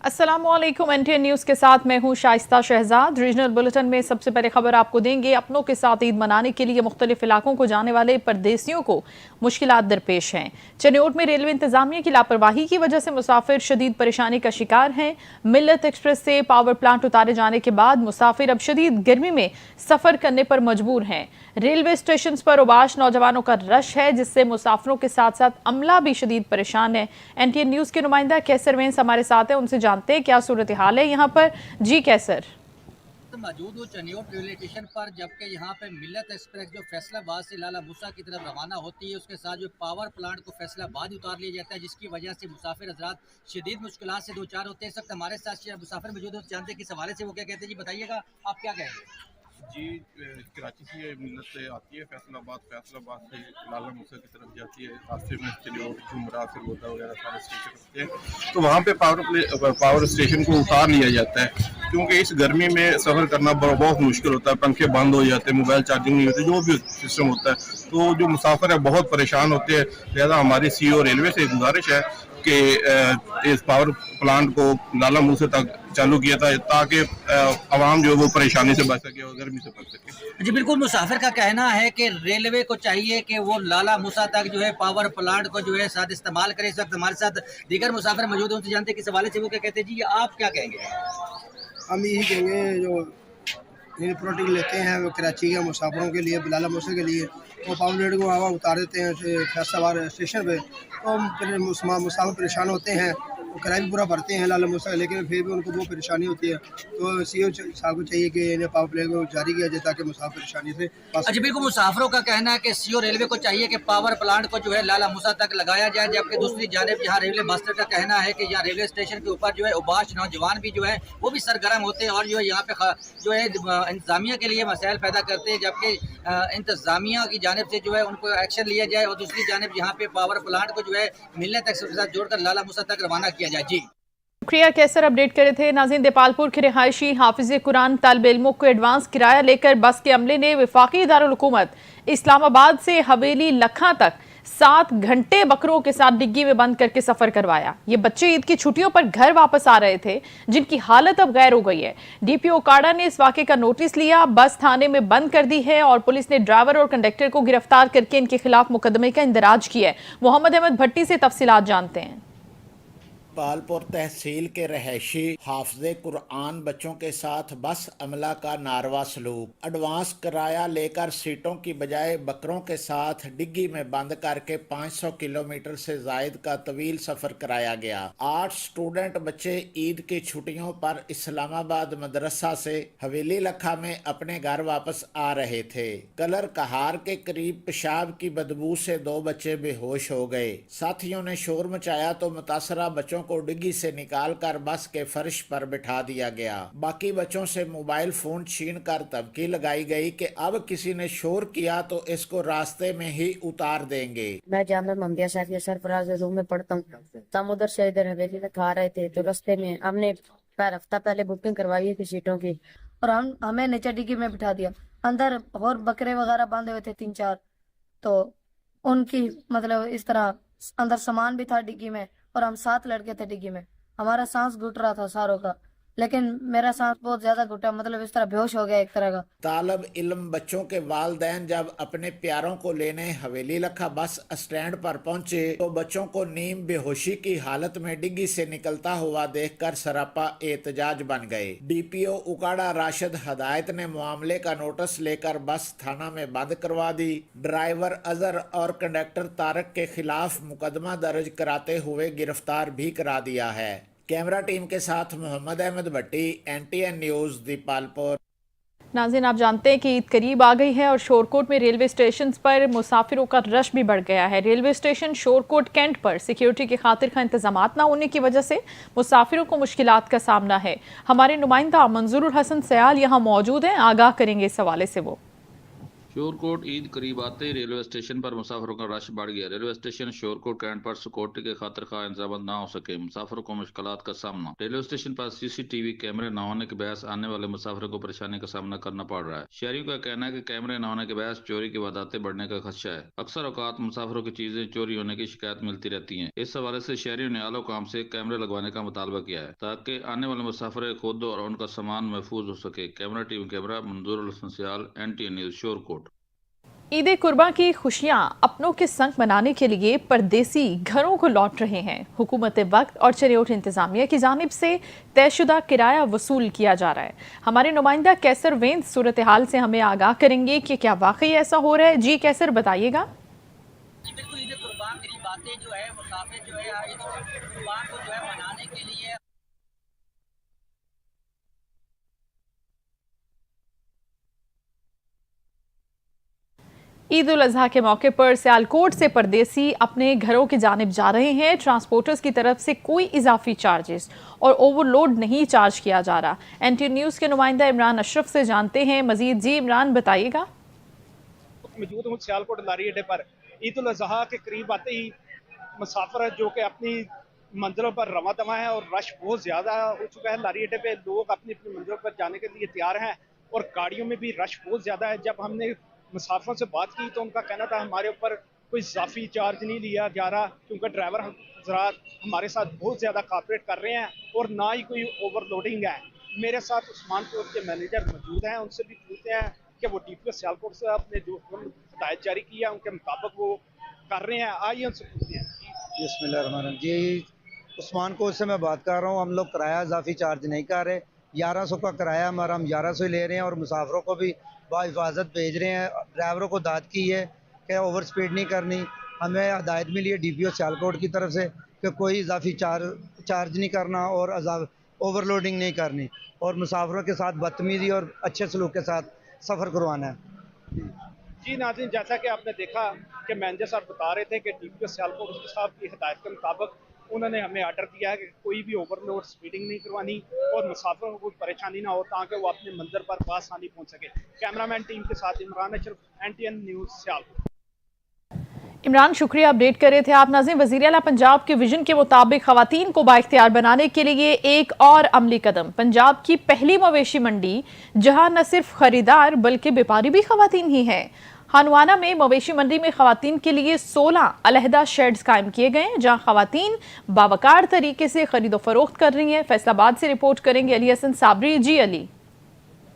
अस्सलामुअलैकुम। NTN news के साथ मैं हूं शाइस्ता शहजाद। रीजनल बुलेटिन में सबसे पहले खबर आपको देंगे। अपनों के साथ ईद मनाने के लिए मुख्तलिफ इलाकों को जाने वाले परदेसियों को मुश्किलात दरपेश हैं। चनियोट में रेलवे इंतजामिया की लापरवाही की वजह से मुसाफिर शदीद परेशानी का शिकार हैं। मिल्लत एक्सप्रेस से पावर प्लांट उतारे जाने के बाद मुसाफिर अब शदीद गर्मी में सफर करने पर मजबूर हैं। रेलवे स्टेशन पर उबाश नौजवानों का रश है, जिससे मुसाफिरों के साथ साथ अमला भी शदीद परेशान है। एनटीएन न्यूज़ के नुमाइंदा कैसर वेंस हमारे साथ है, उनसे जानते हैं क्या सूरत हाल है यहाँ पर। जी कैसर। मौजूद हूँ चनियोट रेलवे स्टेशन पर, जबकि यहाँ पे मिल्लत एक्सप्रेस जो फैसलाबाद से लाला मूसा की तरफ रवाना होती है, उसके साथ जो पावर प्लांट को फैसलाबाद उतार लिया जाता है, जिसकी वजह से मुसाफिर हजरात शदीद मुश्किलात से दो चार होते हैं। इस वक्त हमारे साथ मुसाफिर मौजूद हो, जानते हैं किस हवाले से वो क्या कहते हैं। जी बताइएगा, आप क्या कहेंगे। जी, कराची से मिलत से आती है फैसलाबाद से लाला मूसा की तरफ जाती है। रास्ते में चनियोट, झुमरा, फिरोजा वगैरह सारे स्टेशन होते हैं, तो वहाँ पे पावर स्टेशन को उतार लिया जाता है, क्योंकि इस गर्मी में सफ़र करना बहुत मुश्किल होता है। पंखे बंद हो जाते हैं, मोबाइल चार्जिंग नहीं होती, जो भी सिस्टम होता है, तो जो मुसाफिर है बहुत परेशान होते हैं। लिहाजा हमारी सीईओ रेलवे से गुजारिश है कि इस पावर प्लांट को लाला मूसा तक चालू किया था, ताकि आवाम जो है वो परेशानी से बच सके और गर्मी से बच सके। जी बिल्कुल, मुसाफिर का कहना है कि रेलवे को चाहिए कि वो लाला मूसा तक जो है पावर प्लांट को जो है साथ इस्तेमाल करे। इस वक्त हमारे साथ दीगर मुसाफिर मौजूद हैं, उनसे जानते हैं किस हवाले से वो क्या कहते हैं। जी आप क्या कहेंगे। हम यही कहेंगे, जो प्रोटीन लेते हैं वो कराची के मुसाफिरों के लिए, लाला मूसा के लिए, वो पावर प्लेट को हवा उतार देते हैं फैसलाबाद स्टेशन पे, तो फिर मुसाफिर परेशान होते हैं। वो किराया भी पूरा भरते हैं लाला मूसा, लेकिन फिर भी उनको वो परेशानी होती है। तो सीईओ साहब को चाहिए कि इन्हें पावर प्लेट को जारी किया जाए, ताकि मुसाफिर परेशानी से। अच्छा बिल्कुल, मुसाफिरों का कहना है कि सीईओ रेलवे को चाहिए कि पावर प्लांट को जो है लाला मूसा तक लगाया जाए, जबकि दूसरी जानिब यहाँ रेलवे मास्टर का कहना है कि यहाँ रेलवे स्टेशन के ऊपर जो है उबाश नौजवान भी जो है वो भी सरगर्म होते हैं और जो है यहाँ पे जो है इंतजामिया के लिए मसाइल पैदा करते हैं, जबकि इंतजामिया की जानिब से जो है उनको एक्शन लिया जाए और दूसरी जानिब यहाँ पे पावर प्लांट को जो है मिलने तक के साथ जोड़कर लाला मूसा तक रवाना किया जाए। जी शुक्रिया कैसर, अपडेट करे थे। नाज़रीन, देपालपुर के रिहायशी हाफिज कुरान तालिब इल्मों को एडवांस किराया लेकर बस के अमले ने वफाकी इदारुल हुकूमत इस्लामाबाद से हवेली लखा तक 7 घंटे बकरों के साथ डिग्गी में बंद करके सफर करवाया। ये बच्चे ईद की छुट्टियों पर घर वापस आ रहे थे, जिनकी हालत अब गैर हो गई है। डीपीओ काड़ा ने इस वाक़े का नोटिस लिया, बस थाने में बंद कर दी है और पुलिस ने ड्राइवर और कंडक्टर को गिरफ्तार करके इनके खिलाफ मुकदमे का इंदराज किया है। मोहम्मद अहमद भट्टी से तफसीलात जानते हैं। पालपुर तहसील के रहायशी हाफिज़े कुरान बच्चों के साथ बस अमला का नारवा सलूक। एडवांस किराया लेकर सीटों की बजाय बकरों के साथ डिग्गी में बंद करके 500 किलोमीटर से जायद का तवील सफर कराया गया। 8 स्टूडेंट बच्चे ईद की छुट्टियों पर इस्लामाबाद मदरसा से हवेली लखा में अपने घर वापस आ रहे थे। कलर कहार के करीब पेशाब की बदबू से 2 बच्चे बेहोश हो गए। साथियों ने शोर मचाया तो मुतासरा बच्चों को डिग्गी से निकालकर बस के फर्श पर बिठा दिया गया। बाकी बच्चों से मोबाइल फोन छीन कर धमकी लगाई गई कि अब किसी ने शोर किया तो इसको रास्ते में ही उतार देंगे। मैं जामिया मोहम्मदिया साफिया सरफराज रूम में पढ़ता हूँ। हम उधर से इधर हवेली तक आ रहे थे, तो रास्ते में हमने हफ्ता पहले बुकिंग करवाई थी सीटों की, और हमें नीचे डिग्गी में बिठा दिया। अंदर और बकरे वगैरह बांधे हुए थे 3-4, तो उनकी मतलब इस तरह अंदर सामान भी था डिग्गी में, और हम 7 लड़के थे डिग्गी में। हमारा सांस घुट रहा था सारों का, लेकिन मेरा सांस बहुत ज्यादा घुटा, मतलब इस तरह बेहोश हो गया एक तरह का। तालब इल्म बच्चों के वालिदैन जब अपने प्यारों को लेने हवेली लखा बस स्टैंड पर पहुंचे तो बच्चों को नीम बेहोशी की हालत में डिग्गी से निकलता हुआ देखकर सरापा एहतजाज बन गए। डीपीओ उकाड़ा राशिद हदायत ने मामले का नोटिस लेकर बस थाना में बंद करवा दी। ड्राइवर अजहर और कंडक्टर तारक के खिलाफ मुकदमा दर्ज कराते हुए गिरफ्तार भी करा दिया है। कैमरा टीम के साथ मोहम्मद अहमद भट्टी, एनटीएन न्यूज़, दीपालपुर। नाज़रीन, आप जानते हैं कि ईद करीब आ गई है और शोरकोट में रेलवे स्टेशन पर मुसाफिरों का रश भी बढ़ गया है। रेलवे स्टेशन शोरकोट कैंट पर सिक्योरिटी के खातिर का इंतजाम न होने की वजह से मुसाफिरों को मुश्किलात का सामना है। हमारे नुमाइंदा मंजूरुल हसन सयाल यहाँ मौजूद हैं, आगाह करेंगे इस हवाले से वो। शोरकोट ईद करीब आते ही रेलवे स्टेशन पर मुसाफिरों का रश बढ़ गया। रेलवे स्टेशन शोरकोट कैंट पर सिक्योरिटी के खातिर खा इंतजाम ना हो सके, मुसाफिरों को मुश्किलात का सामना। रेलवे स्टेशन पर सीसीटीवी कैमरे न होने के बहस आने वाले मुसाफिरों को परेशानी का सामना करना पड़ रहा है। शहरियों का कहना है कि कैमरे न होने के बहस चोरी की वारदातें बढ़ने का खदशा है। अक्सर औकात मुसाफिरों की चीजें चोरी होने की शिकायत मिलती रहती है। इस हवाले से शहरियों ने आलो काम से कैमरे लगवाने का मुतालबा किया है ताकि आने वाले मुसाफिर खुद और उनका सामान महफूज हो सके। कैमरा टीवी कैमरा मंजूर सियाल, NTN न्यूज, शोरकोट। ईद कुर्बान की खुशियां अपनों के संग मनाने के लिए परदेसी घरों को लौट रहे हैं। हुकूमत वक्त और चरियोट इंतजामिया की जानिब से तयशुदा किराया वसूल किया जा रहा है। हमारे नुमाइंदा कैसर वेंद सूरत हाल से हमें आगाह करेंगे कि क्या वाकई ऐसा हो रहा है। जी कैसर, बताइएगा। बिल्कुल, ईद कुर्बान की बातें जो है मुसाफिर जो है ईद कुर्बान को जो है मनाने के लिए ईद उल अजहा के मौके पर सियालकोट से परदेसी अपने घरों की जानिब जा रहे हैं। ट्रांसपोर्टर्स की तरफ से कोई इजाफी चार्जेस और ओवरलोड नहीं चार्ज किया जा रहा। NTN न्यूज़ के नुमाइंदा इमरान अशरफ से जानते हैं मजीद। जी इमरान, बताइएगा। मौजूद हूँ सियालकोट लारी अड्डे पर। ईद उल अजहा के करीब आते ही मुसाफिर जो कि अपनी मंजिलों पर रवा दवा है और रश बहुत ज़्यादा हो चुका है। लारी अड्डे पे लोग अपनी अपनी मंजिलों पर जाने के लिए तैयार हैं और गाड़ियों में भी रश बहुत ज़्यादा है। जब हमने मुसाफिरों से बात की तो उनका कहना था हमारे ऊपर कोई इजाफी चार्ज नहीं लिया जा रहा, क्योंकि ड्राइवर हज़रात हमारे साथ बहुत ज़्यादा कोऑपरेट कर रहे हैं और ना ही कोई ओवरलोडिंग है। मेरे साथ उस्मानपुर के मैनेजर मौजूद हैं, उनसे भी पूछते हैं कि वो DPO सियालकोट से अपने जो हिदायत जारी की है उनके मुताबिक वो कर रहे हैं। आइए उनसे पूछते हैं। बिस्मिल्लाहिर्रहमानिर्रहीम। जी उस्मानपुर से मैं बात कर रहा हूँ। हम लोग किराया इजाफी चार्ज नहीं कर रहे। 1100 का किराया हमारा, हम 1100 ही ले रहे हैं और मुसाफिरों को भी बाहिफाजत भेज रहे हैं। ड्राइवरों को दाद की है कि ओवर स्पीड नहीं करनी। हमें हिदायत मिली है DPO सियालकोट की तरफ से कि कोई इजाफी चार्ज नहीं करना और ओवरलोडिंग नहीं करनी और मुसाफिरों के साथ बदतमीजी और अच्छे सलूक के साथ सफ़र करवाना है। जी नाज़रीन, जैसा कि आपने देखा कि मैनेजर साहब बता रहे थे कि DPO सियालकोट साहब की हिदायत के मुताबिक उन्होंने हमें आर्डर दिया है कि कोई भी ओवरलोड स्पीडिंग नहीं करवानी और मुसाफिरों को कोई परेशानी ना हो ताकि वो अपने मंजिल पर आसानी पहुंच सके। कैमरामैन टीम के साथ इमरान अशरफ, NTN न्यूज़, सियालकोट। इमरान, शुक्रिया, अपडेट कर रहे थे आप। नाज़रीन, वज़ीर आला पंजाब के विजन के मुताबिक खवातीन को बाइख्तियार बनाने के लिए एक और अमली कदम। पंजाब की पहली मवेशी मंडी जहां न सिर्फ खरीदार बल्कि व्यापारी भी खवातीन ही हैं। हानुआना में मवेशी मंडी में खवातीन के लिए 16 अलहदा शेड्स कायम किए गए हैं जहां खवातीन बावकार तरीके से खरीदो फरोख्त कर रही हैं। फैसलाबाद से रिपोर्ट करेंगे अली हसन साबरी। जी अली।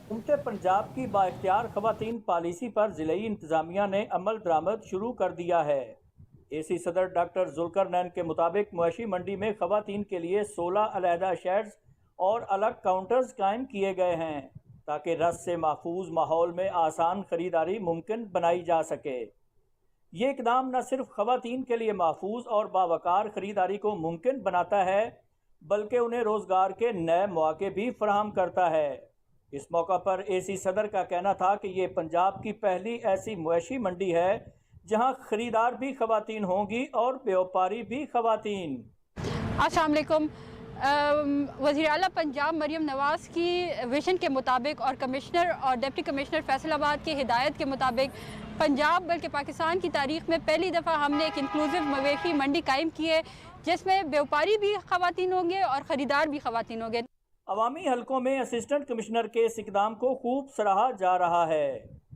हुकूमत पंजाब की बाइख्तियार खवातीन पॉलिसी पर ज़िली इंतज़ामिया ने अमल दरामद शुरू कर दिया है। AC सदर डॉक्टर जुल्करनैन के मुताबिक मवेशी मंडी में खवातीन के लिए 16 अलहदा शेड्स और अलग काउंटर्स कायम किए गए हैं ताकि रस से महफूज माहौल में आसान ख़रीदारी मुमकिन बनाई जा सके। ये इकदाम न सिर्फ खवातीन के लिए महफूज और बावकार ख़रीदारी को मुमकिन बनाता है बल्कि उन्हें रोज़गार के नए मौके भी फराहम करता है। इस मौका पर AC सदर का कहना था कि ये पंजाब की पहली ऐसी मवेशी मंडी है जहां खरीदार भी खवातीन होंगी और व्यापारी भी खवातीन। अस्सलाम वालेकुम। वज़ीर आला पंजाब मरियम नवाज़ की विजन के मुताबिक और कमिश्नर और डिप्टी कमिश्नर फैसलाबाद की हिदायत के मुताबिक पंजाब बल्कि पाकिस्तान की तारीख में पहली दफ़ा हमने एक इंक्लूसिव मवेशी मंडी कायम की है जिसमें व्यापारी भी खवातीन होंगे और ख़रीदार भी खवातीन होंगे। अवामी हलकों में असिस्टेंट कमिश्नर के इस इक़दाम को खूब सराहा जा रहा है।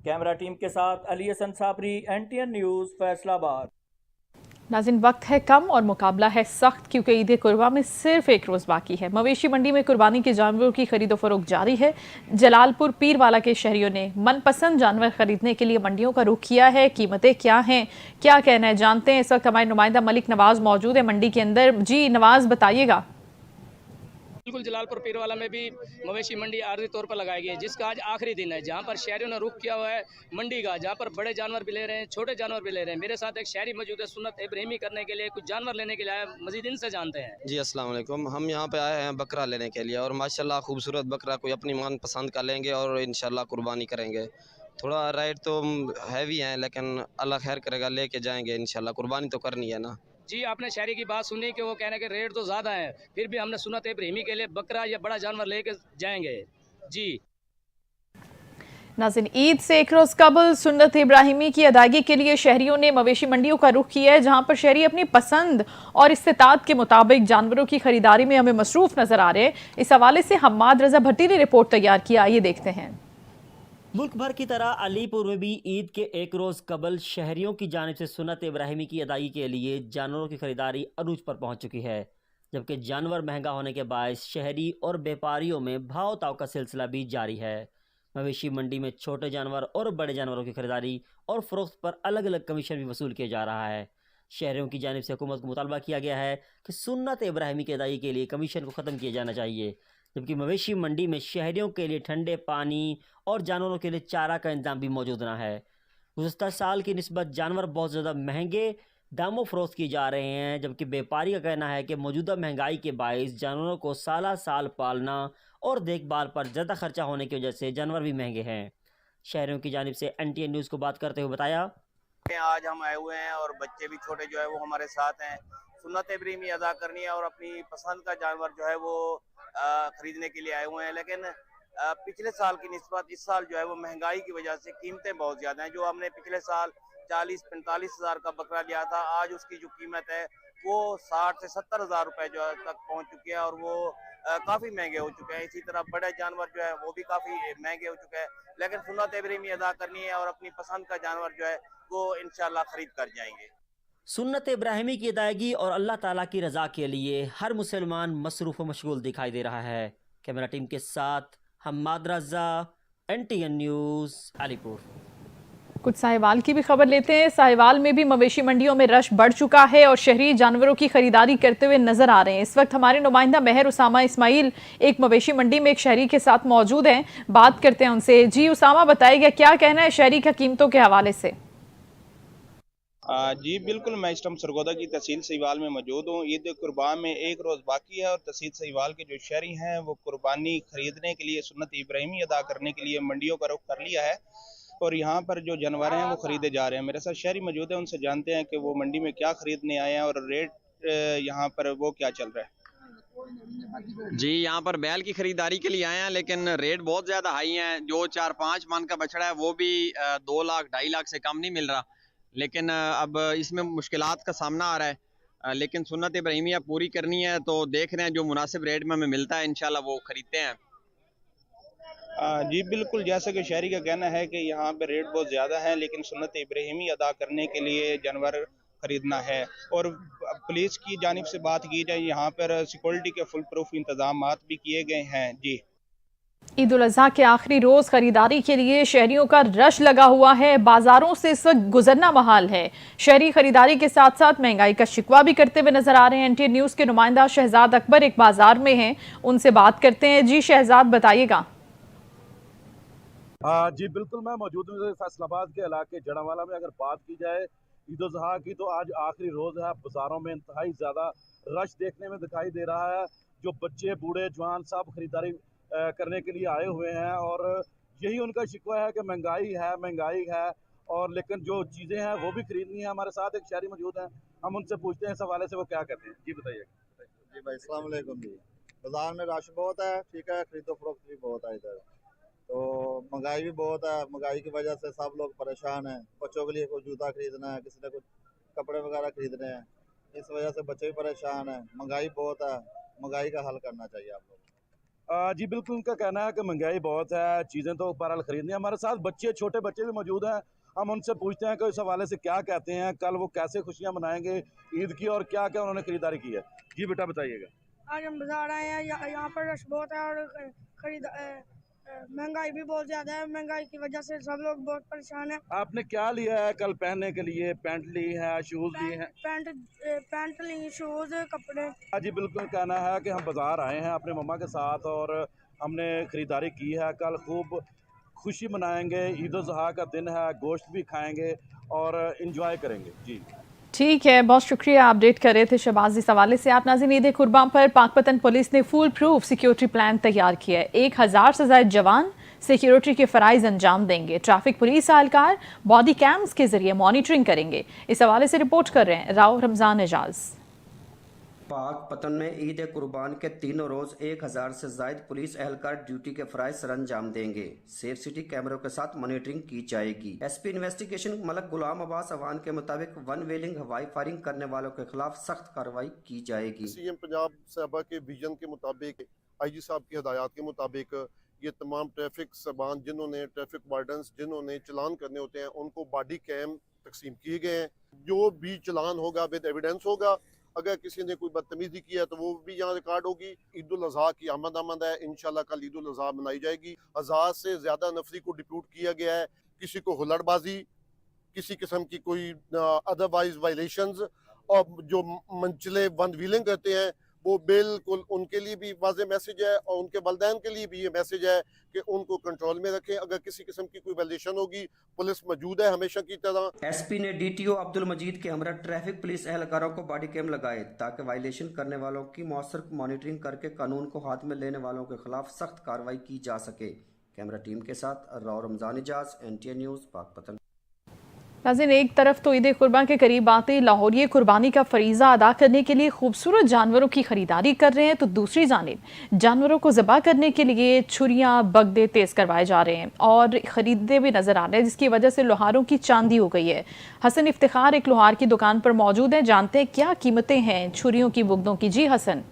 कैमरा टीम के साथ अली हसन साबरी, NTN न्यूज़, फैसलाबाद। नाज़रीन, वक्त है कम और मुकाबला है सख्त क्योंकि ईद कुर्बा में सिर्फ एक रोज़ बाकी है। मवेशी मंडी में कुर्बानी के जानवरों की खरीदो फरोख्त जारी है। जलालपुर पीरवाला के शहरियों ने मनपसंद जानवर खरीदने के लिए मंडियों का रुख किया है। कीमतें क्या हैं, क्या कहना है, जानते हैं। इस वक्त हमारे नुमाइंदा मलिक नवाज मौजूद है मंडी के अंदर। जी नवाज, बताइएगा। बिल्कुल, जलालपुर पीरवाला में भी मवेशी मंडी आर्जी तौर पर लगाई गई है जिसका आज आखिरी दिन है जहां पर शहरियों ने रुख किया हुआ है मंडी का, जहां पर बड़े जानवर भी ले रहे हैं, छोटे जानवर भी ले रहे हैं। मेरे साथ एक शहरी मौजूद है, सुन्नत इब्राहिमी करने के लिए, कुछ जानवर लेने के लिए आया। मजीद इनसे जानते हैं। जी अस्सलाम वालेकुम। हम यहाँ पे आए हैं बकरा लेने के लिए और माशाल्लाह खूबसूरत बकरा कोई अपनी मन पसंद का लेंगे और इंशाल्लाह कुर्बानी करेंगे। थोड़ा रेट तो हैवी है लेकिन अल्लाह खैर करेगा, लेके जाएंगे इंशाल्लाह। कुर्बानी तो करनी है ना। जी, आपने शहरी की बात सुनी कि वो कहने के रेट तो ज़्यादा है, फिर भी हमने सुन्नत इब्राहिमी के लिए बकरा या बड़ा जानवर लेके जाएंगे। जी नाज़रीन, ईद से एक रोज कबल सुन्नत इब्राहिमी की अदायगी के लिए शहरियों ने मवेशी मंडियों का रुख किया है, जहां पर शहरी अपनी पसंद और इस्तेताअत के मुताबिक जानवरों की खरीदारी में हमें मसरूफ नजर आ रहे हैं। इस हवाले से हम्माद रजा भट्टी ने रिपोर्ट तैयार किया, आइए देखते हैं। मुल्क भर की तरह अलीपुर में भी ईद के एक रोज़ कबल शहरियों की जानिब से सुन्नत इब्राहिमी की अदायगी के लिए जानवरों की खरीदारी अरूज पर पहुंच चुकी है, जबकि जानवर महंगा होने के बायस शहरी और व्यापारियों में भाव ताव का सिलसिला भी जारी है। मवेशी मंडी में छोटे जानवर और बड़े जानवरों की खरीदारी और फरोख्त पर अलग अलग कमीशन भी वसूल किया जा रहा है। शहरियों की जानिब से हुकूमत को मुतालबा किया गया है कि सुन्नत इब्राहिमी की अदायगी के लिए कमीशन को ख़त्म किया जाना चाहिए, जबकि मवेशी मंडी में शहरियों के लिए ठंडे पानी और जानवरों के लिए चारा का इंतजाम भी मौजूद ना है। गुज़श्ता साल की निस्बत जानवर बहुत ज़्यादा महंगे दामों फरोख्त किए जा रहे हैं, जबकि व्यापारी का कहना है कि मौजूदा महंगाई के बायस जानवरों को साल साल पालना और देखभाल पर ज़्यादा खर्चा होने की वजह से जानवर भी महंगे हैं। शहरियों की जानिब से NTN न्यूज़ को बात करते हुए बताया, आज हम आए हुए हैं और बच्चे भी छोटे जो है वो हमारे साथ हैं। सुन्नत इब्राहिमी अदा करनी है और अपनी पसंद का जानवर जो है वो खरीदने के लिए आए हुए हैं, लेकिन पिछले साल की निस्बत इस साल जो है वो महंगाई की वजह से कीमतें बहुत ज़्यादा हैं। जो हमने पिछले साल 40-45 हज़ार का बकरा लिया था, आज उसकी जो कीमत है वो 60 से 70 हज़ार रुपये जो है तक पहुंच चुकी है और वो काफ़ी महंगे हो चुके हैं। इसी तरह बड़े जानवर जो है वो भी काफ़ी महंगे हो चुके हैं, लेकिन सुन्नत इब्राहिमी अदा करनी है और अपनी पसंद का जानवर जो है वो इंशाल्लाह खरीद कर जाएंगे। सुन्नत इब्राहिमी की अदायगी और अल्लाह ताला की रज़ा के लिए हर मुसलमान मसरूफ़ व मशगूल दिखाई दे रहा है। कैमरा टीम के साथ हम्माद रज़ा, NTN न्यूज़, अलीपुर। कुछ साहिवाल की भी खबर लेते हैं। साहिवाल में भी मवेशी मंडियों में रश बढ़ चुका है और शहरी जानवरों की खरीदारी करते हुए नजर आ रहे हैं। इस वक्त हमारे नुमाइंदा मेहर उसामा इस्माइल एक मवेशी मंडी में एक शहरी के साथ मौजूद हैं, बात करते हैं उनसे। जी उसामा, बताइएगा क्या कहना है शहरी का कीमतों के हवाले से? जी बिल्कुल, मैं इस टाइम सरगोदा की तहसील सहीवाल में मौजूद हूँ। ईद कुर्बान में एक रोज़ बाकी है और तहसील सहीवाल के जो शहरी हैं वो कुर्बानी खरीदने के लिए सुन्नत इब्राहिमी अदा करने के लिए मंडियों का रुख कर लिया है और यहाँ पर जो जानवर हैं वो खरीदे जा रहे हैं। मेरे साथ शहरी मौजूद है, उनसे जानते हैं कि वो मंडी में क्या खरीदने आए हैं और रेट यहाँ पर वो क्या चल रहा है। जी, यहाँ पर बैल की खरीदारी के लिए आए हैं, लेकिन रेट बहुत ज़्यादा हाई हैं। जो 4-5 मन का बछड़ा है वो भी 2 लाख 2.5 लाख से कम नहीं मिल रहा, लेकिन अब इसमें मुश्किलात का सामना आ रहा है। लेकिन सुन्नत इब्राहिमी पूरी करनी है तो देख रहे हैं जो मुनासिब रेट में हमें मिलता है इंशाल्लाह वो खरीदते हैं। जी बिल्कुल, जैसे कि शहरी का कहना है कि यहाँ पे रेट बहुत ज़्यादा है, लेकिन सुन्नत इब्राहिमी अदा करने के लिए जानवर खरीदना है। और पुलिस की जानिब से बात की जाए, यहाँ पर सिक्योरिटी के फुल प्रूफ इंतजाम भी किए गए हैं। जी, ईद उल अज़हा के आखिरी रोज खरीदारी के लिए शहरियों का रश लगा हुआ है। बाजारों से इस वक्त गुजरना महाल है। शहरी खरीदारी के साथ साथ महंगाई का शिकवा भी करते हुए नजर आ रहे हैं। NTN न्यूज़ के नुमाइंदा शहजाद अकबर एक बाजार में हैं, उनसे बात करते हैं। जी शहजाद, बताइएगा। जी बिल्कुल, मैं मौजूद हूँ फैसलाबाद के इलाके जड़ावाला में। अगर बात की जाए ईद उल अज़हा की तो आज आखिरी रोज़ है। बाज़ारों में इंतहाई ज़्यादा रश देखने में दिखाई दे रहा है। जो बच्चे, बूढ़े, जवान सब खरीदारी करने के लिए आए हुए हैं और यही उनका शिकवा है कि महंगाई है और लेकिन जो चीज़ें हैं वो भी खरीदनी है। हमारे साथ एक शहरी मौजूद हैं, हम उनसे पूछते हैं इस हवाले से वो क्या कहते हैं। जी बताइए। जी भाई, अस्सलाम वालेकुम। जी, बाज़ार में रश बहुत है, ठीक है, खरीदो फरोख्त भी बहुत है इधर, तो महंगाई भी बहुत है। महंगाई की वजह से सब लोग परेशान हैं। बच्चों के लिए कोई जूता खरीदना है, किसी ने कुछ कपड़े वगैरह खरीदने हैं, इस वजह से बच्चे भी परेशान हैं। महंगाई बहुत है, महंगाई का हल करना चाहिए आप लोग। जी बिल्कुल, उनका कहना है कि महंगाई बहुत है, चीज़ें तो बहरहाल खरीदनी है। हमारे साथ छोटे बच्चे भी मौजूद हैं, हम उनसे पूछते हैं कि इस हवाले से क्या कहते हैं, कल वो कैसे खुशियाँ मनाएंगे ईद की और क्या क्या उन्होंने खरीदारी की है। जी बेटा बताइएगा। आज हम बाजार आए हैं, यहाँ पर रश बहुत है और महंगाई भी बहुत ज्यादा है। महंगाई की वजह से सब लोग बहुत परेशान हैं। आपने क्या लिया है कल पहनने के लिए? पैंट ली है, शूज लिए हैं? पैंट ली, शूज, कपड़े। जी बिल्कुल, कहना है कि हम बाजार आए हैं अपने मम्मा के साथ और हमने खरीदारी की है। कल खूब खुशी मनाएंगे, ईद उल अज़हा का दिन है, गोश्त भी खाएंगे और इंजॉय करेंगे। जी ठीक है, बहुत शुक्रिया। अपडेट कर रहे थे शहबाज इस हवाले से। आप नाज़रीन, ईद कुर्बान पर पाकपतन पुलिस ने फुल प्रूफ सिक्योरिटी प्लान तैयार किया है। 1000 से ज़ायद जवान सिक्योरिटी के फ़राइज़ अंजाम देंगे। ट्रैफिक पुलिस एहलकार बॉडी कैम्स के जरिए मॉनिटरिंग करेंगे। इस हवाले से रिपोर्ट कर रहे हैं राव रमज़ान एजाज। पाक पतन में ईद कुर्बान के तीनों रोज 1000 से जायद पुलिस एहलकार ड्यूटी के फराइज सर अंजाम देंगे। सेफ सिटी कैमरों के साथ मॉनिटरिंग की जाएगी। एसपी इन्वेस्टिगेशन मलक गुलाम अब्बास अवान के मुताबिक वन वेलिंग हवाई फायरिंग करने वालों के खिलाफ सख्त कार्रवाई की जाएगी। सीएम पंजाब साहबा के विजन के मुताबिक, आईजी साहब की हदायत के मुताबिक ये तमाम ट्रैफिक सरबान जिन्होंने ट्रैफिक वार्डन्स जिन्होंने चलान करने होते हैं उनको बॉडी कैम तकसीम किए गए हैं। जो भी चलान होगा विद एविडेंस होगा। अगर किसी ने कोई बदतमीजी की है तो वो भी यहाँ रिकॉर्ड होगी। ईद उल अजहा की आमद है, इंशाल्लाह कल ईद उल अजहा मनाई जाएगी। अजहा से ज्यादा नफरी को डिप्यूट किया गया है। किसी को हुल्लड़बाजी, किसी किस्म की कोई अदरवाइज वायलेशंस और जो मंचले वन व्हीलिंग करते हैं वो बिल्कुल उनके लिए भी वाज़ेह मैसेज है और उनके वालिदैन के लिए भी ये मैसेज है कि उनको कंट्रोल में रखें। अगर किसी किस्म की कोई वायलेशन होगी पुलिस मौजूद है हमेशा की तरह। एसपी ने डीटीओ अब्दुल मजीद के हमरा ट्रैफिक पुलिस एहलकारों को बॉडी कैम लगाए ताकि वायलेशन करने वालों की मौसर मॉनिटरिंग करके कानून को हाथ में लेने वालों के खिलाफ सख्त कार्रवाई की जा सके। कैमरा टीम के साथ राव रमजान इजाज, NTA न्यूज़, पाकपतन। नाज़रीन, एक तरफ तो ईद कुर्बान के करीब आते लाहौरी कुर्बानी का फरीज़ा अदा करने के लिए खूबसूरत जानवरों की खरीदारी कर रहे हैं, तो दूसरी जानिब जानवरों को ज़बा करने के लिए छुरियां बगदे तेज़ करवाए जा रहे हैं और ख़रीदते भी नज़र आ रहे हैं, जिसकी वजह से लोहारों की चांदी हो गई है। हसन इफ्तिखार एक लोहार की दुकान पर मौजूद हैं, जानते हैं क्या कीमतें हैं छुरियों की बुगदों की। जी हसन।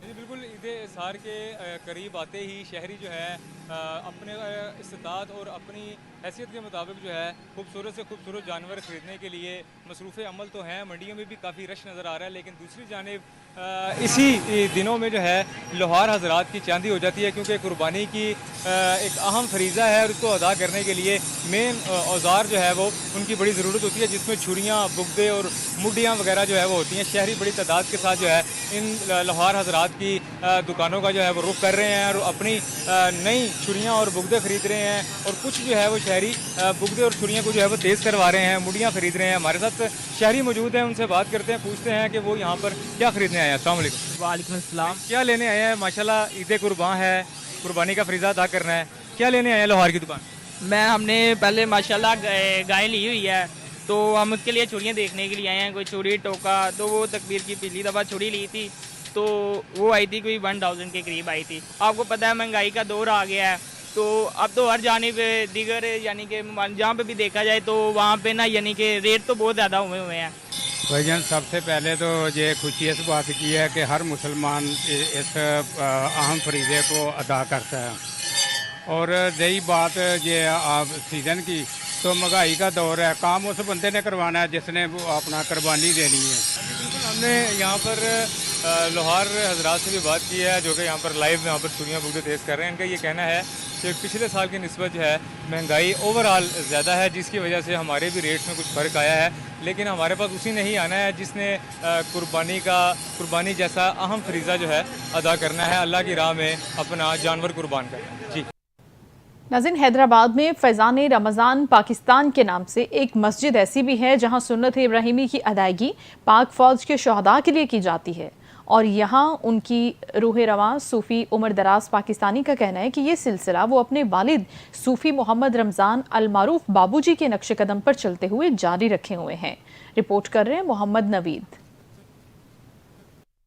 बिल्कुल ईद इज़हार के करीब आते ही शहरी जो है अपने इस्तात और अपनी हैसियत के मुताबिक जो है खूबसूरत से खूबसूरत जानवर ख़रीदने के लिए मसरूफ़ अमल तो हैं। मंडियों में भी काफ़ी रश नज़र आ रहा है, लेकिन दूसरी जानिब इसी दिनों में जो है लोहार हजरात की चांदी हो जाती है, क्योंकि कुर्बानी की एक अहम फरीज़ा है और उसको अदा करने के लिए मेन औजार जो है वो उनकी बड़ी ज़रूरत होती है, जिसमें छुरियाँ, बुगदे और मुड्डियाँ वगैरह जो है वो होती हैं। शहरी बड़ी तादाद के साथ जो है इन लोहार हजरात की दुकानों का जो है वो रुख कर रहे हैं और अपनी नई छुरियाँ और बुगदे ख़रीद रहे हैं, और कुछ जो है वो शहरी बुगदे और छुरियाँ को जो है वो तेज़ करवा रहे हैं, मुड़ियाँ ख़रीद रहे हैं। हमारे साथ शहरी मौजूद हैं, उनसे बात करते हैं, पूछते हैं कि वो यहाँ पर क्या ख़रीदने आए हैं। अस्सलाम वालेकुम। वालेकुम अस्सलाम। क्या लेने आए हैं? माशाल्लाह ईद कुर्बान है, कुर्बानी का फरीज़ा अदा करना है, क्या लेने आए हैं लोहार की दुकान? हमने पहले माशाल्लाह गाय ली हुई है, तो हम उसके लिए छुरियाँ देखने के लिए आए हैं। कोई छुरी टोका, तो वो तकबीर की पिछली दफ़ा छुरी ली थी तो वो आई थी कोई 1000 के करीब आई थी। आपको पता है महंगाई का दौर आ गया है, तो अब तो हर जानिब दीगर यानी कि जहाँ पे भी देखा जाए तो वहाँ पे ना यानी कि रेट तो बहुत ज़्यादा हुए हैं। भाईजान, सबसे पहले तो ये खुशी इस बात की है कि हर मुसलमान इस अहम फरीज़े को अदा करता है। और रही बात ये आप सीज़न की, तो महंगाई का दौर है, काम उस बंदे ने करवाना है जिसने वो अपना कुर्बानी देनी है। बिल्कुल, हमने यहाँ पर लोहार हजरात से भी बात की है जो कि यहाँ पर लाइव यहाँ पर छुरियाँ बुगदे तेज़ कर रहे हैं। इनका ये कहना है कि पिछले साल की निस्बत जो है महंगाई ओवरऑल ज़्यादा है, जिसकी वजह से हमारे भी रेट्स में कुछ फ़र्क आया है, लेकिन हमारे पास उसी नहीं आना है जिसने कुर्बानी जैसा अहम फरीज़ा जो है अदा करना है, अल्लाह की राह में अपना जानवर कुर्बान करना। जी नाज़रीन, हैदराबाद में फैज़ान रमज़ान पाकिस्तान के नाम से एक मस्जिद ऐसी भी है जहां सुन्नत इब्राहिमी की अदायगी पाक फ़ौज के शहदा के लिए की जाती है, और यहाँ उनकी रूह रवां सूफ़ी उमर दराज पाकिस्तानी का कहना है कि ये सिलसिला वो अपने वालिद सूफ़ी मोहम्मद रमज़ान अलमारूफ बाबूजी के नक्श कदम पर चलते हुए जारी रखे हुए हैं। रिपोर्ट कर रहे हैं मोहम्मद नवीद।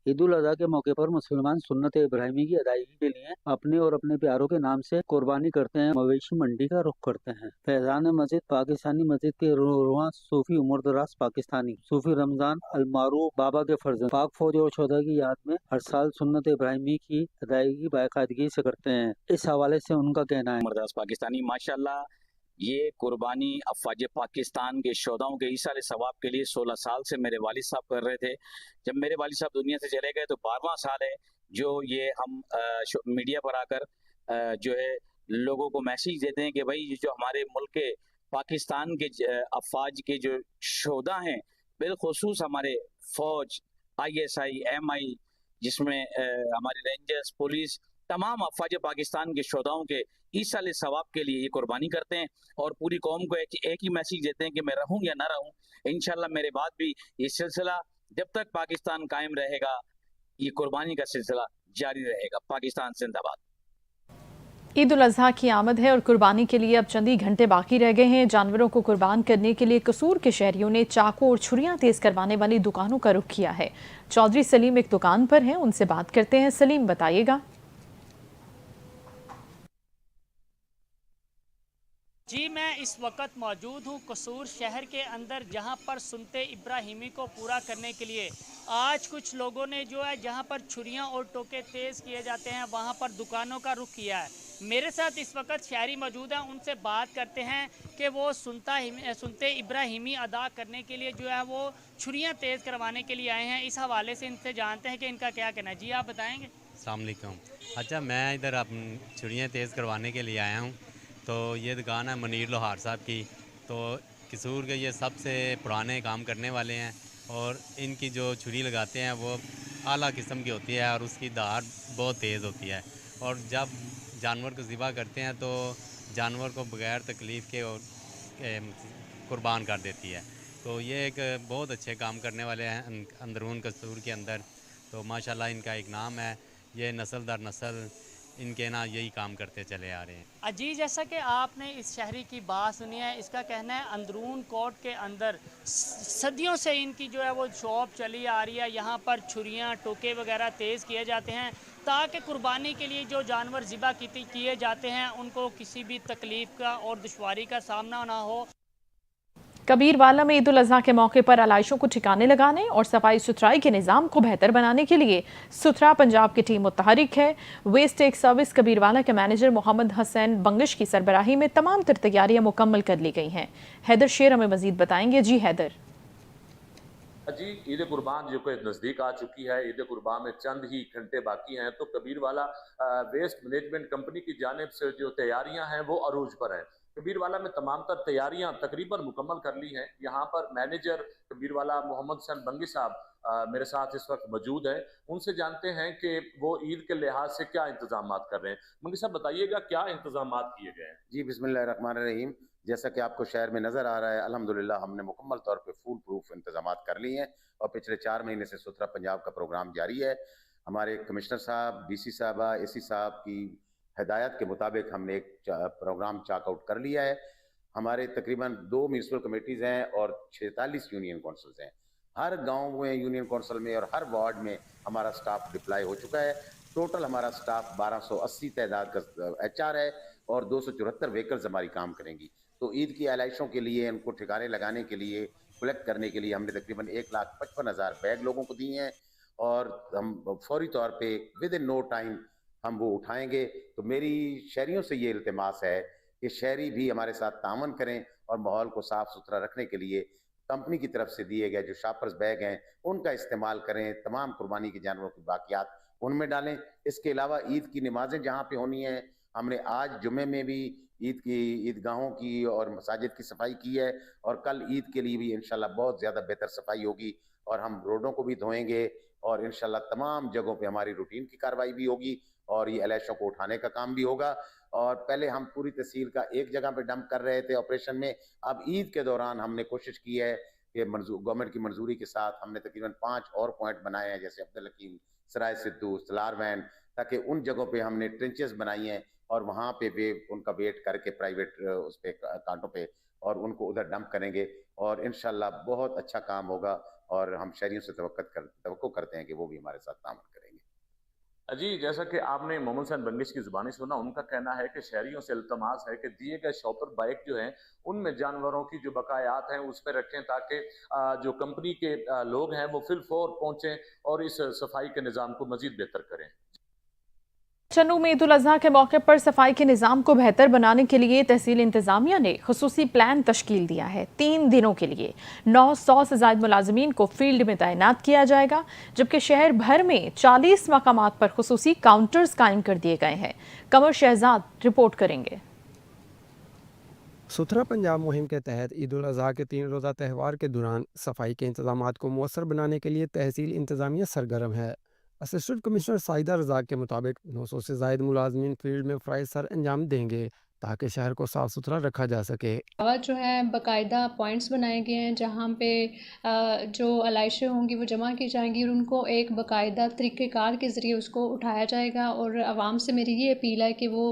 ईद उल अज़हा के मौके पर मुसलमान सुन्नत इब्राहिमी की अदायगी के लिए अपने और अपने प्यारों के नाम से कुर्बानी करते हैं, मवेशी मंडी का रुख करते हैं। फैज़ान मस्जिद पाकिस्तानी मस्जिद के रूहां सूफी उमर दराज पाकिस्तानी सूफी रमजान अलमारूफ बाबा के फर्जंद पाक फौज और शोधा की याद में हर साल सुन्नत इब्राहिमी की अदायगी बाकायदगी से करते हैं। इस हवाले से उनका कहना है, उमर दराज पाकिस्तानी माशाल्लाह ये कुर्बानी अफ़वाज पाकिस्तान के शोधाओं के ईसाल सवाब के लिए 16 साल से मेरे वालिद साहब कर रहे थे। जब मेरे वालिद साहब दुनिया से चले गए तो 12वां साल है जो ये हम मीडिया पर आकर जो है लोगों को मैसेज देते हैं कि भाई जो हमारे मुल्क के पाकिस्तान के अफ़वाज के जो शोधा हैं, बिलखुसूस हमारे फौज, ISI, MI, जिसमें हमारी रेंजर्स, पुलिस, तमाम अफ़वाज पाकिस्तान के शोधाओं के ईसाल सवाब के लिए ये कुर्बानी करते हैं और पूरी कौम को एक ही मैसेज देते हैं कि मैं रहूं या ना रहूं, इंशाल्लाह मेरे बाद भी ये सिलसिला जब तक पाकिस्तान कायम रहेगा ये कुर्बानी का सिलसिला जारी रहेगा। पाकिस्तान जिंदाबाद। ईद उल अजहा की आमद है और कुर्बानी के लिए अब चंद ही घंटे बाकी रह गए हैं। जानवरों को कुर्बान करने के लिए कसूर के शहरियों ने चाकू और छुरियां तेज करवाने वाली दुकानों का रुख किया है। चौधरी सलीम एक दुकान पर हैं, उनसे बात करते हैं। सलीम, बताइएगा। जी, मैं इस वक्त मौजूद हूँ कसूर शहर के अंदर, जहाँ पर सुन्नते इब्राहिमी को पूरा करने के लिए आज कुछ लोगों ने जो है जहाँ पर छुरियाँ और टोके तेज़ किए जाते हैं वहाँ पर दुकानों का रुख किया है। मेरे साथ इस वक्त शहरी मौजूद हैं, उनसे बात करते हैं कि वो सुन्नते इब्राहिमी अदा करने के लिए जो है वो छुरियाँ तेज़ करवाने के लिए आए हैं। इस हवाले से इनसे जानते हैं कि इनका क्या कहना है। जी, आप बताएँगे। अस्सलाम वालेकुम। अच्छा, मैं इधर अपनी छुरियाँ तेज़ करवाने के लिए आया हूँ। तो ये दुकान है मुनीर लोहार साहब की। तो कसूर के ये सबसे पुराने काम करने वाले हैं और इनकी जो छुरी लगाते हैं वो आला किस्म की होती है और उसकी धार बहुत तेज़ होती है। और जब जानवर को ज़िबा करते हैं तो जानवर को बग़ैर तकलीफ़ के और कुर्बान कर देती है। तो ये एक बहुत अच्छे काम करने वाले हैं अंदरून कसूर के अंदर। तो माशाल्लाह इनका एक नाम है, ये नस्ल दर नस्ल इनके ना यही काम करते चले आ रहे हैं। अजी, जैसा कि आपने इस शहरी की बात सुनी है, इसका कहना है अंदरून कोर्ट के अंदर सदियों से इनकी जो है वो शॉप चली आ रही है। यहाँ पर छुरियाँ टोके वगैरह तेज़ किए जाते हैं ताकि कुर्बानी के लिए जो जानवर ज़िबा किए जाते हैं उनको किसी भी तकलीफ़ का और दुश्वारी का सामना ना हो। कबीरवाला में ईद उल अजहा के मौके पर आलाइशों को ठिकाने लगाने और सफाई सुथराई के निज़ाम को बेहतर बनाने के लिए सुथरा पंजाब की टीम मुतहरिक है। वेस्ट टेक सर्विस कबीरवाला के मैनेजर मोहम्मद हसन बंगिश की सरबराही में तमाम तर तैयारियां मुकम्मल कर ली गई हैं। हैदर शेर हमें मजीद बताएंगे। जी हैदर। जी, ईद कुर्बान जो कि नज़दीक आ चुकी है, ईद कुर्बान में चंद ही घंटे बाकी हैं। तो कबीरवाला वेस्ट मैनेजमेंट कंपनी की जानिब से जो तैयारियां हैं वो अरूज पर हैं। कबीरवाला में तमाम तर तैयारियां तकरीबन मुकम्मल कर ली हैं। यहाँ पर मैनेजर कबीरवाला मोहम्मद हसन बंगी साहब मेरे साथ इस वक्त मौजूद हैं। उनसे जानते हैं कि वो ईद के लिहाज से क्या इंतजाम कर रहे हैं। बंगी साहब, बताइएगा क्या इंतजाम किए गए हैं। जी, बिस्मिल्लाहिर्रहमानिर्रहीम। जैसा कि आपको शहर में नज़र आ रहा है, अल्हम्दुलिल्लाह हमने मुकम्मल तौर पे फूल प्रूफ इंतजाम कर लिए हैं और पिछले 4 महीने से सुथरा पंजाब का प्रोग्राम जारी है। हमारे कमिश्नर साहब, DC साहबा, AC साहब की हिदायत के मुताबिक हमने एक प्रोग्राम चाकआउट कर लिया है। हमारे तकरीबन 2 म्यूनसिपल कमेटीज़ हैं और 46 यूनियन कौंसल्स हैं। हर गांव में यूनियन कौंसल में और हर वार्ड में हमारा स्टाफ डिप्लॉय हो चुका है। टोटल हमारा स्टाफ 1280 तादाद का HR है और 274 व्हीकल्स हमारी काम करेंगी। तो ईद की आलाइशों के लिए, उनको ठिकाने लगाने के लिए, कलेक्ट करने के लिए हमने तकरीबन 1,55,000 बैग लोगों को दिए हैं और हम फौरी तौर पे विद इन नो टाइम हम वो उठाएंगे। तो मेरी शहरियों से ये इल्तिमास है कि शहरी भी हमारे साथ तामन करें और माहौल को साफ़ सुथरा रखने के लिए कंपनी की तरफ से दिए गए जो शॉपर्स बैग हैं उनका इस्तेमाल करें। तमाम कुर्बानी के जानवरों की बाकियात उनमें डालें। इसके अलावा ईद की नमाजें जहाँ पे होनी है, हमने आज जुमे में भी ईद की ईदगाहों की और मसाजिद की सफाई की है और कल ईद के लिए भी इंशाल्लाह बहुत ज़्यादा बेहतर सफाई होगी और हम रोडों को भी धोएंगे और इंशाल्लाह तमाम जगहों पे हमारी रूटीन की कार्रवाई भी होगी और ये एलएचओ को उठाने का काम भी होगा। और पहले हम पूरी तहसील का एक जगह पे डंप कर रहे थे ऑपरेशन में, अब ईद के दौरान हमने कोशिश की है कि गवर्नमेंट की मंजूरी के साथ हमने तकरीबन 5 और पॉइंट बनाए हैं, जैसे अब्दुल हकीम, सराय सिद्धू, सलार वैन, ताकि उन जगहों पे हमने ट्रेंचेस बनाई हैं और वहाँ पे वे उनका वेट करके प्राइवेट उस पे कांटों पे और उनको उधर डंप करेंगे और इंशाल्लाह बहुत अच्छा काम होगा और हम शहरियों से तवक्को करते हैं कि वो भी हमारे साथ तामन करेंगे। जी, जैसा कि आपने मोहम्मद हसन बंगिश की जुबानी सुना, उनका कहना है कि शहरियों से इल्तमास है कि दिए गए शॉपर बाइक जो हैं उनमें जानवरों की जो बकायात हैं उस पर रखें ताकि जो कंपनी के लोग हैं वो फिलफौर पहुंचें और इस सफाई के निज़ाम को मजीद बेहतर करें। चन्नू में ईद उल अजहा के मौके पर सफाई के निज़ाम को बेहतर बनाने के लिए तहसील इंतजामिया ने खुसूसी प्लान तश्कील दिया है। 3 दिनों के लिए 900 से ज़ायद मुलाजमीन को फील्ड में तैनात किया जाएगा, जबकि शहर भर में 40 मकामात पर खुसूसी काउंटर्स कायम कर दिए गए हैं। कमर शहजाद रिपोर्ट करेंगे। सुथरा पंजाब मुहिम के तहत ईद उल अजहा के 3 रोज़ा त्यौहार के दौरान सफाई के इंतजामात को मौसर बनाने के लिए तहसील इंतजामिया सरगर्म है। असिस्टेंट कमिश्नर साइदा रज़ाक के मुताबिक 900 से ज़ायद मुलाजमीन फील्ड में फ़राइज़ सर अंजाम देंगे ताकि शहर को साफ़ सुथरा रखा जा सके। जो है बाकायदा पॉइंट्स बनाए गए हैं जहाँ पे जो अलाइशें होंगी वो जमा की जाएंगी और उनको एक बाकायदा तरीक़ेकार के ज़रिए उसको उठाया जाएगा। और आवाम से मेरी ये अपील है कि वो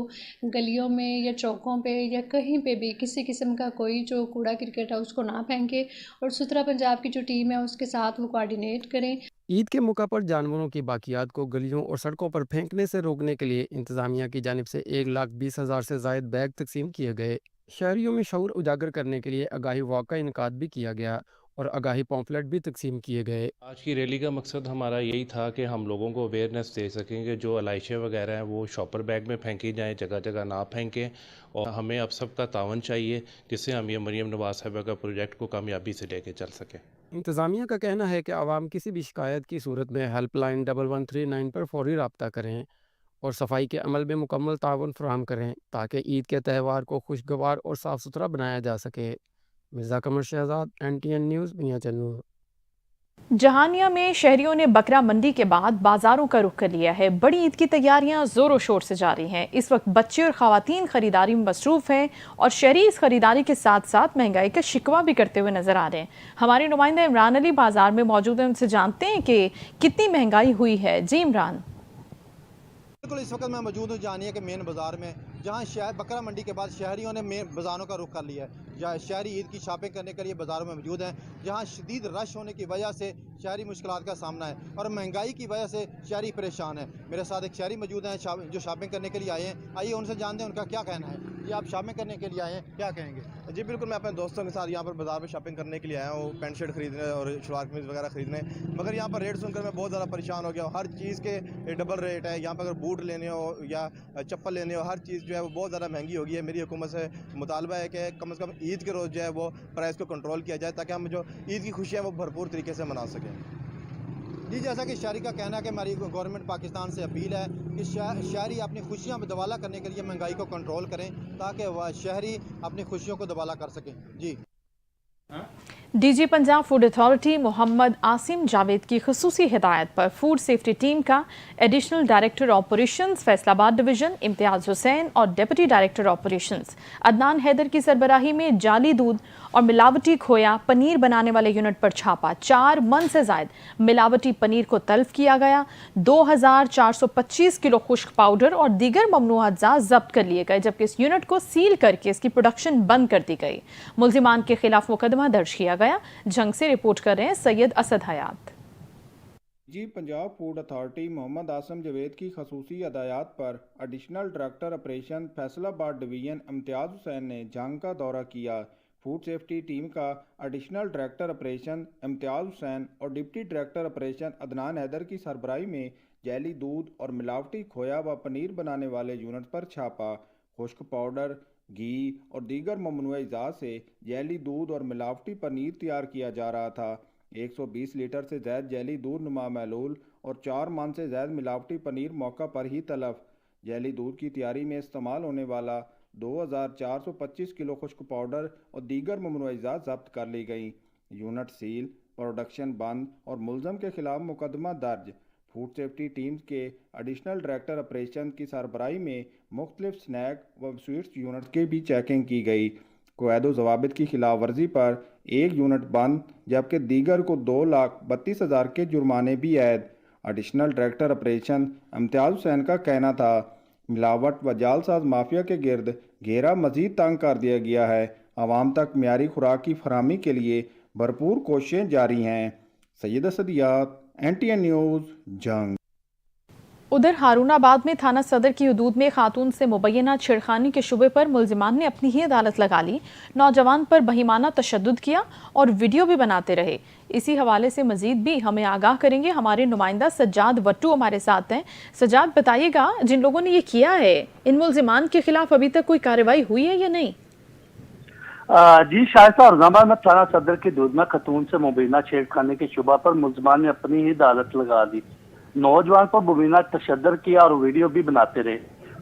गलियों में या चौकों पे या कहीं पे भी किसी किस्म का कोई जो कूड़ा क्रिकेट है उसको ना फेंके और सुथरा पंजाब की जो टीम है उसके साथ वो कोऑर्डिनेट करें। ईद के मौका पर जानवरों की बाकियात को गलियों और सड़कों पर फेंकने से रोकने के लिए इंतजामिया की जानिब से 1,20,000 से ज़ायद बैग तकसीम किए गए। शहरियों में शऊर उजागर करने के लिए आगाही वॉक का इनकाद भी किया गया और आगाही पॉम्फलेट भी तकसीम किए गए। आज की रैली का मकसद हमारा यही था कि हम लोगों को अवेयरनेस दे सकें कि जो अलाइशें वगैरह हैं वो शॉपर बैग में फेंकी जाएं, जगह जगह ना फेंकें। और हमें अब सबका तावन चाहिए जिससे हम ये मरीम नवाज साहिबा का प्रोजेक्ट को कामयाबी से लेके चल सकें। इंतज़ामिया का कहना है कि आवाम किसी भी शिकायत की सूरत में हेल्पलाइन 1139 पर फौरी रब्ता करें और सफाई के अमल में मुकम्मल ताउन फराहम करें ताकि ईद के त्यौहार को खुशगवार और साफ़ सुथरा बनाया जा सके। मिर्ज़ा कमर शहजाद, NTN न्यूज़, मियां चन्नूर। जहानिया में शहरियों ने बकरा मंडी के बाद बाजारों का रुख कर लिया है। बड़ी ईद की तैयारियां जोरों शोर से जारी हैं। इस वक्त बच्चे और खवातीन खरीदारी में मसरूफ हैं और शहरी इस खरीदारी के साथ साथ महंगाई का शिकवा भी करते हुए नजर आ रहे हैं। हमारे नुमाइंदा इमरान अली बाजार में मौजूद हैं, उनसे जानते हैं कि कितनी महंगाई हुई है। जी इमरान। बिल्कुल, इस वक्त मैं मौजूद हूँ जानिया के मेन बाज़ार में, जहाँ शहर बकरा मंडी के बाद शहरियों ने मेन बाज़ारों का रुख कर लिया है। जहाँ शहरी ईद की शॉपिंग करने के लिए बाज़ारों में मौजूद हैं, जहाँ शदीद रश होने की वजह से शहरी मुश्किलात का सामना है और महंगाई की वजह से शहरी परेशान है। मेरे साथ एक शहरी मौजूद हैं जो शॉपिंग करने के लिए आए हैं। आइए उनसे जानते हैं उनका क्या कहना है। ये आप शॉपिंग करने के लिए आए हैं, क्या कहेंगे? जी बिल्कुल, मैं अपने दोस्तों के साथ यहाँ पर बाज़ार में शॉपिंग करने के लिए आया हूँ, पैंट शर्ट खरीदने और शलवार कमीज़ वगैरह खरीदने। मगर यहाँ पर रेट सुनकर मैं बहुत ज़्यादा परेशान हो गया हूँ। हर चीज़ के डबल रेट है यहाँ पर। अगर बूट लेने हो या चप्पल लेने हो, हर चीज़ जो है वो बहुत ज़्यादा महंगी हो गई है। मेरी हुकूमत से मुतालबा है कि कम से कम ईद के रोज़ जो है वो प्राइस को कंट्रोल किया जाए ताकि हम जो ईद की खुशियाँ वो भरपूर तरीके से मना सकें। जी, जैसा कि शहरी का कहना है कि हमारी गवर्नमेंट पाकिस्तान से अपील है कि शहरी अपनी खुशियाँ दवाला करने के लिए महंगाई को कंट्रोल करें ताकि वह शहरी अपनी खुशियों को दवाला कर सकें। जी। DG Punjab food authority Mohammad Asim Javed की खुसूसी हिदायत पर फूड सेफ्टी टीम का additional director operations Faisalabad division Imtiaz Hussain और deputy director operations Adnan Haider की सरबराही में जाली दूध और मिलावटी खोया पनीर बनाने वाले यूनिट पर छापा। 4 मन से ज़ायद मिलावटी पनीर को तल्फ किया गया। 2425 किलो खुश्क पाउडर और दीगर ममनूआ अज्जा जब्त कर लिए गए, जबकि इस यूनिट को सील करके इसकी प्रोडक्शन बंद कर दी गई। मुल्जिमान के खिलाफ मुकदमा दर्ज किया गया। जंग से रिपोर्ट कर रहे हैं सैयद असद हयात। जी, पंजाब फूड अथॉरिटी मोहम्मद आसिम जावेद की खसूसी हदायत पर additional director operation Faisalabad division Imtiaz Hussain ने जंग का दौरा किया। फूड सेफ्टी टीम का additional director operation Imtiaz Hussain और deputy director operation Adnan Haider की सरबराही में जैली दूध और मिलावटी खोया व पनीर बनाने वाले यूनिट पर छापा। खुश्क पाउडर, घी और दीगर ममनुआ अज़ा से जैली दूध और मिलावटी पनीर तैयार किया जा रहा था। 120 लीटर से ज़्यादा जैली दूध नुमा महलूल और 4 मन से ज़्यादा मिलावटी पनीर मौका पर ही तलफ। जैली दूध की तैयारी में इस्तेमाल होने वाला 2425 किलो खुश्क पाउडर और दीगर ममनुआ अज़ा जब्त कर ली गई। यूनिट सील, प्रोडक्शन बंद और मुलजम के खिलाफ मुकदमा दर्ज। फूड सेफ्टी टीम के एडिशनल डायरेक्टर ऑपरेशन की सरबराही में मुख्तलिफ स्नैक व स्वीट्स यूनिट की भी चेकिंग की गई। क़वायद ज़वाबित की खिलाफ वर्जी पर 1 यूनिट बंद जबकि दीगर को 2,32,000 के जुर्माने भी ऐद। Additional director operation Imtiaz Hussain का कहना था मिलावट व जालसाज माफिया के गिर्द घेरा मज़ीद तंग कर दिया गया है। आवाम तक मियारी खुराक की फरहमी के लिए भरपूर कोशिशें जारी हैं। सैयद असदियात, NTN न्यूज़, जंग। उधर हारूनाबाद में थाना सदर की हदूद में खातून से मुबैना छेड़खानी के शुबे पर मुल्जिमान ने अपनी ही अदालत लगा ली। नौजवान पर बहिमाना तशद्दुद किया और वीडियो भी बनाते रहे। इसी हवाले से मजीद भी हमें आगाह करेंगे हमारे नुमाइंदा सज्जाद वट्टू हमारे साथ हैं। सज्जाद, बताइएगा जिन लोगों ने ये किया है इन मुल्जिमान के खिलाफ अभी तक कोई कार्रवाई हुई है या नहीं? जी शायस्ता, औरंगाबाद में थाना सदर की हदूद में खतून से मुबैना छेड़खानी के शुबा पर मुल्जिमान ने अपनी ही अदालत लगा दी। नौजवान पर मुबैना तशद्दुद किया और वीडियो भी बनाते रहे।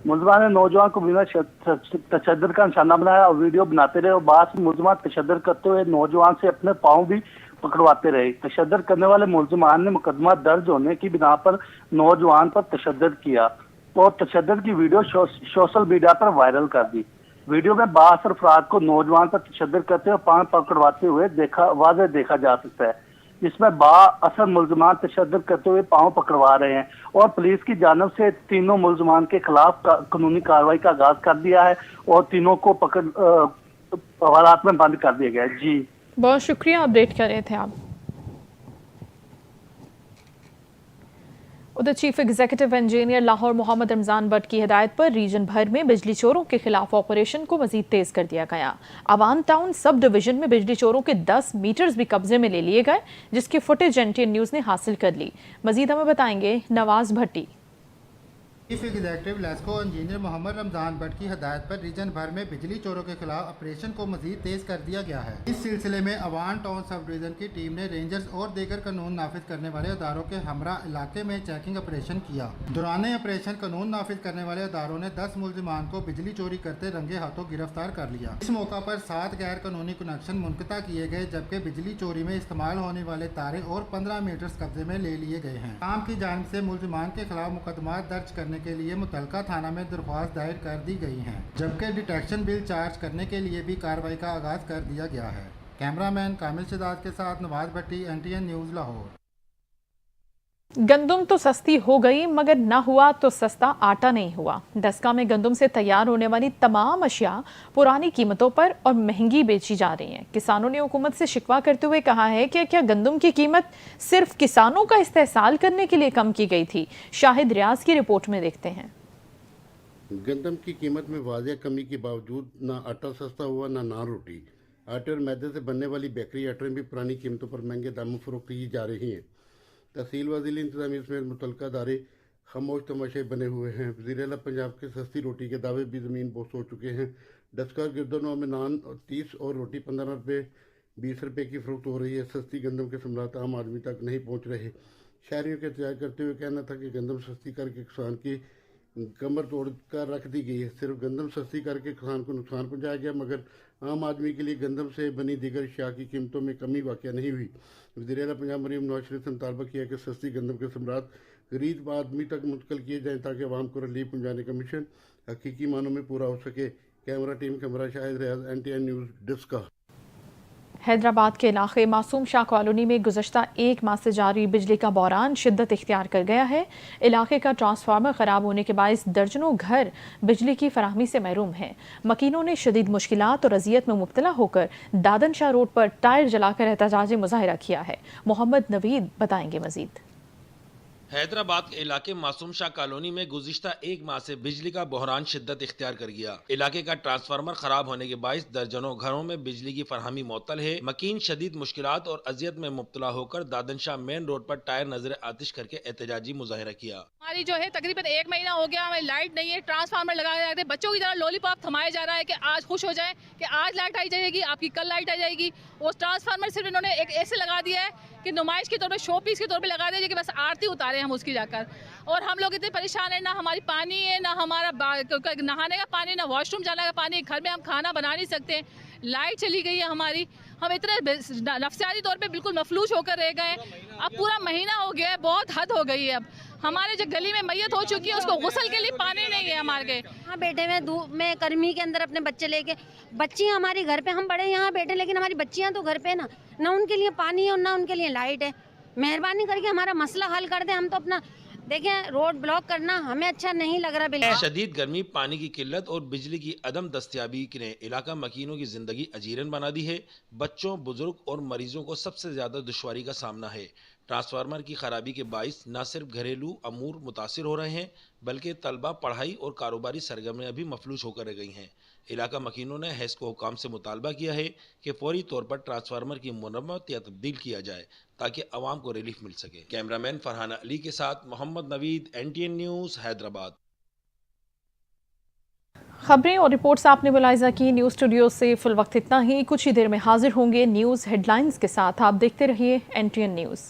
मुल्जिमान ने नौजवान को बिना तशद्दुद का निशाना बनाया और वीडियो बनाते रहे और बाद में मुल्जिमान तशद्दुद करते हुए नौजवान से अपने पाँव भी पकड़वाते रहे। तशद्दुद करने वाले मुल्ज़िमान ने मुकदमा दर्ज होने की बिना पर नौजवान पर तशद्दुद किया और तशद्दुद की वीडियो सोशल मीडिया पर वायरल कर दी। वीडियो में बास अफराद को नौजवान पर तशद्दुद करते हुए पांव पकड़वाते हुए वाज़ेह देखा जा सकता है, जिसमें बाअसर मुल्ज़िमान तशद्दुद करते हुए पांव पकड़वा रहे हैं और पुलिस की जानब से तीनों मुल्ज़िमान के खिलाफ कानूनी कार्रवाई का आगाज कर दिया है और तीनों को हवालात में बंद कर दिया गया है। जी बहुत शुक्रिया, अपडेट कर रहे थे आप। उधर chief executive engineer Lahore Mohammad Ramzan Bhatt की हिदायत पर रीजन भर में बिजली चोरों के खिलाफ ऑपरेशन को मजीद तेज कर दिया गया। अवान टाउन सब डिवीजन में बिजली चोरों के 10 मीटर्स भी कब्जे में ले लिए गए, जिसकी फुटेज NTN न्यूज़ ने हासिल कर ली। मजीद हमें बताएंगे Nawaz Bhatti. Chief executive LESCO engineer Mohammad Ramzan Bhatt की हदायत पर रीजन भर में बिजली चोरों के खिलाफ ऑपरेशन को मजीद तेज कर दिया गया है। इस सिलसिले में अवान टाउन सब डिवीजन की टीम ने रेंजर्स और दीगर कानून नाफिज करने वाले अदारों के हमरा इलाके में चेकिंग ऑपरेशन किया। दौरान ऑपरेशन कानून नाफिज करने वाले अदारों ने 10 मुल्जिमान को बिजली चोरी करते रंगे हाथों गिरफ्तार कर लिया। इस मौका पर 7 गैर कानूनी कनेक्शन मुनक़ता किए गए, जबकि बिजली चोरी में इस्तेमाल होने वाले तारे और 15 मीटर्स कब्जे में ले लिए गए हैं। काम की जानिब से मुल्जिमान के खिलाफ मुकदमा दर्ज करने के लिए मुतलका थाना में दरख्वास्त दायर कर दी गई हैं, जबकि डिटेक्शन बिल चार्ज करने के लिए भी कार्रवाई का आगाज कर दिया गया है। कैमरामैन कामिल शहजाद के साथ नवाज भट्टी, NTN न्यूज़ लाहौर। गंदम तो सस्ती हो गई, मगर ना हुआ तो सस्ता आटा नहीं हुआ। डस्का में गंदम से तैयार होने वाली तमाम अशिया पुरानी कीमतों पर और महंगी बेची जा रही हैं। किसानों ने हुकूमत से शिकवा करते हुए कहा है कि क्या गंदम की कीमत सिर्फ किसानों का इस्तेहसाल करने के लिए कम की गई थी। शाहिद रियाज की रिपोर्ट में देखते हैं। गंदम की कीमत में वाज़ेह कमी के बावजूद ना आटा सस्ता हुआ ना नान रोटी। आटे और मैदे से बनने वाली बेकरी आइटम भी पुरानी कीमतों पर महंगे दामों फरोख्त की जा रही हैं। तहसील व ज़िला इंतज़ामिया समेत मुतल्लिक़ा इदारे खामोश तमाशे बने हुए हैं। वज़ीर-ए-आला पंजाब के सस्ती रोटी के दावे भी ज़मीन बोस हो चुके हैं। डस्का गिरदनों में नान 30 और रोटी 15 रुपये 20 रुपये की फरोख्त हो रही है। सस्ती गंदम के सम्राट आम आदमी तक नहीं पहुँच रहे। शहरियों का एहतजाज करते हुए कहना था कि गंदम सस्ती करके किसान की कमर तोड़ कर रख दी गई है। सिर्फ गंदम सस्ती करके किसान को नुकसान पहुंचाया गया, मगर आम आदमी के लिए गंदम से बनी दीगर अशिया की कीमतों में कमी वाक़या नहीं हुई। वज़ीर-ए-आला पंजाब मरीम नवाज शरीफ ने मुतालबा किया कि सस्ती गंदम के सम्राट गरीब आदमी तक मुंतकिल किए जाएँ ताकि आवाम को रिलीफ पहुँचाने का मिशन हकीकी मानों में पूरा हो सके। कैमरा टीम कैमरा शाहिद रियाज, NTN न्यूज़ डिस्का। हैदराबाद के इलाके मासूम शाह कॉलोनी में गुज़श्ता 1 माह से जारी बिजली का बहरान शिद्दत इख्तियार कर गया है। इलाके का ट्रांसफार्मर ख़राब होने के बायस दर्जनों घर बिजली की फराहमी से महरूम हैं। मकीनों ने शदीद मुश्किलात और अजियत में मुब्तला होकर दादन शाह रोड पर टायर जलाकर एहतजाजी मुजाहिरा किया है। मोहम्मद नवीद बताएंगे मजीद। हैदराबाद के इलाके मासूम शाह कॉलोनी में गुज़िश्ता 1 माह से बिजली का बहरान शिद्दत इख्तियार कर गया। इलाके का ट्रांसफार्मर खराब होने के बायस दर्जनों घरों में बिजली की फरहमी मुअत्तल है। मकीन शदीद मुश्किलात और अजियत में मुब्तला होकर दादन शाह मेन रोड पर टायर नजर आतिश करके एहतजाजी मुजाहिरा किया। हमारी जो है तकरीबन 1 महीना हो गया, हमें लाइट नहीं है, ट्रांसफार्मर लगाए जाते, बच्चों की तरह लॉलीपॉप थमाया जा रहा है कि आज खुश हो जाए कि आज लाइट आई जाएगी, आपकी कल लाइट आ जाएगी। वो ट्रांसफार्मर सिर्फ इन्होंने एक ऐसे लगा दिया है कि नुमाइश के तौर पर, शो पीस के तौर पर लगा दिया कि बस आरती उतारे हम उसकी जाकर। और हम लोग इतने परेशान हैं, ना हमारी पानी है, ना हमारा नहाने का पानी, ना वॉशरूम जाने का पानी, घर में हम खाना बना नहीं सकते। लाइट चली गई है हमारी, हम इतने नफ्सियाती तौर पे बिल्कुल मफलूज होकर रह गए। अब पूरा महीना हो गया है, बहुत हद हो गई है। अब हमारे जो गली में मैयत हो चुकी है, उसको गुसल के लिए पानी नहीं है हमारे के। यहाँ बैठे हुए धूप में गर्मी के अंदर अपने बच्चे लेके, बच्चियाँ हमारी घर पे, हम बड़े यहाँ बैठे लेकिन हमारी बच्चियाँ तो घर पे ना उनके लिए पानी है और ना उनके लिए लाइट है। मेहरबानी करके हमारा मसला हल कर दें। हम तो अपना देखें, रोड ब्लॉक करना हमें अच्छा नहीं लग रहा। बिल्कुल शदीद गर्मी, पानी की किल्लत और बिजली की अदम दस्तयाबी ने इलाका मकीनों की जिंदगी अजीरन बना दी है। बच्चों, बुजुर्ग और मरीजों को सबसे ज्यादा दुश्वारी का सामना है। ट्रांसफार्मर की खराबी के बाइस न सिर्फ घरेलू अमूर मुतासिर हो रहे हैं, बल्कि तलबा पढ़ाई और कारोबारी सरगर्मियाँ भी मफलूज होकर रह गई हैं। इलाका मकीनों ने हैस्को हुकाम से मुतालबा किया है कि फौरी तौर पर ट्रांसफार्मर की मुरम्मत या तब्दील किया जाए ताकि अवाम को रिलीफ मिल सके। कैमरामैन फरहाना अली के साथ मोहम्मद नवीद, NTN न्यूज़, हैदराबाद। खबरें और रिपोर्ट्स आपने मुलाहिजा की। न्यूज़ स्टूडियो से फिल वक्त इतना ही। कुछ ही देर में हाजिर होंगे न्यूज़ हेडलाइंस के साथ। आप देखते रहिए NTN न्यूज़।